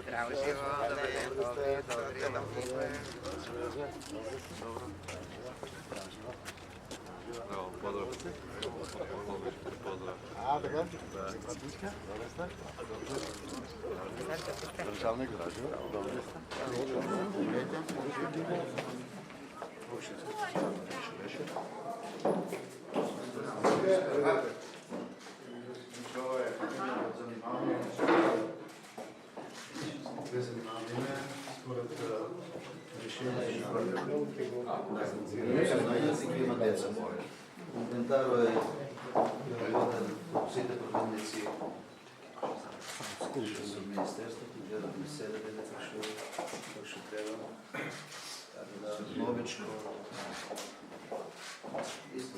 Трябваше го да бъде добре. Pozdrav. Pozdrav. A, така? Братичка, добре сте? Държавник, граждан, добре сте? Според решение на език има деца мои. Инвентаро е преводен от всите проводници с Министерството, гледахме СДБ, как ще трябва. Новичко, исто